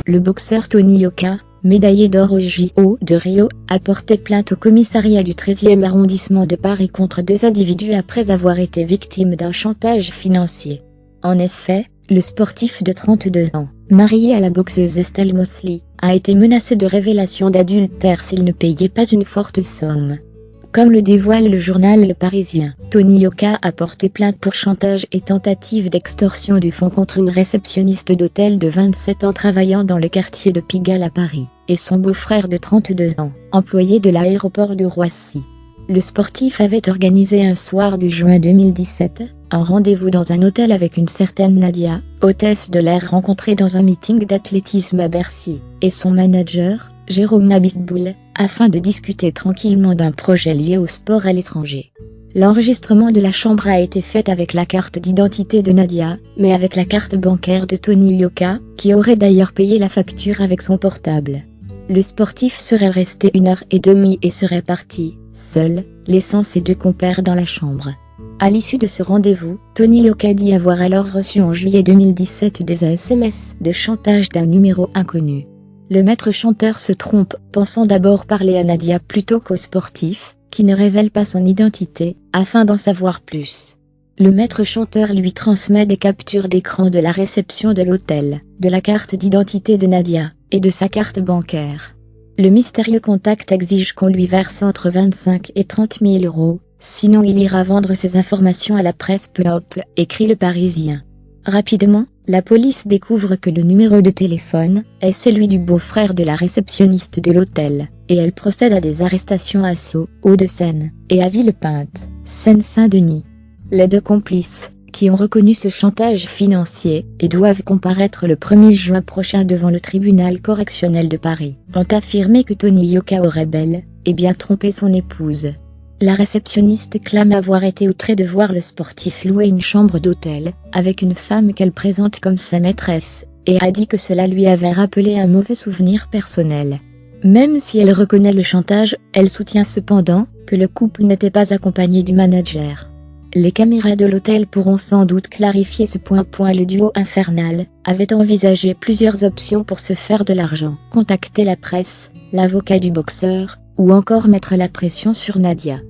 Le boxeur Tony Yoka, médaillé d'or aux JO de Rio, a porté plainte au commissariat du 13e arrondissement de Paris contre 2 individus après avoir été victime d'un chantage financier. En effet, le sportif de 32 ans, marié à la boxeuse Estelle Mosley, a été menacé de révélation d'adultère s'il ne payait pas une forte somme. Comme le dévoile le journal Le Parisien, Tony Yoka a porté plainte pour chantage et tentative d'extorsion de fonds contre une réceptionniste d'hôtel de 27 ans travaillant dans le quartier de Pigalle à Paris, et son beau-frère de 32 ans, employé de l'aéroport de Roissy. Le sportif avait organisé un soir de juin 2017, un rendez-vous dans un hôtel avec une certaine Nadia, hôtesse de l'air rencontrée dans un meeting d'athlétisme à Bercy, et son manager, Jérôme Abitboul, afin de discuter tranquillement d'un projet lié au sport à l'étranger. L'enregistrement de la chambre a été fait avec la carte d'identité de Nadia, mais avec la carte bancaire de Tony Yoka, qui aurait d'ailleurs payé la facture avec son portable. Le sportif serait resté 1h30 et serait parti, seul, laissant ses 2 compères dans la chambre. À l'issue de ce rendez-vous, Tony Yoka dit avoir alors reçu en juillet 2017 des SMS de chantage d'un numéro inconnu. Le maître chanteur se trompe, pensant d'abord parler à Nadia plutôt qu'au sportif, qui ne révèle pas son identité, afin d'en savoir plus. Le maître chanteur lui transmet des captures d'écran de la réception de l'hôtel, de la carte d'identité de Nadia, et de sa carte bancaire. Le mystérieux contact exige qu'on lui verse entre 25 et 30 000 euros, sinon il ira vendre ses informations à la presse peuple, écrit Le Parisien. Rapidement, la police découvre que le numéro de téléphone est celui du beau-frère de la réceptionniste de l'hôtel, et elle procède à des arrestations à Sceaux, Hauts-de-Seine, et à Villepinte, Seine-Saint-Denis. Les 2 complices, qui ont reconnu ce chantage financier, et doivent comparaître le 1er juin prochain devant le tribunal correctionnel de Paris, ont affirmé que Tony Yoka aurait bel et bien trompé son épouse. La réceptionniste clame avoir été outrée de voir le sportif louer une chambre d'hôtel, avec une femme qu'elle présente comme sa maîtresse, et a dit que cela lui avait rappelé un mauvais souvenir personnel. Même si elle reconnaît le chantage, elle soutient cependant que le couple n'était pas accompagné du manager. Les caméras de l'hôtel pourront sans doute clarifier ce point. Le duo infernal avait envisagé plusieurs options pour se faire de l'argent. Contacter la presse, l'avocat du boxeur, ou encore mettre la pression sur Nadia.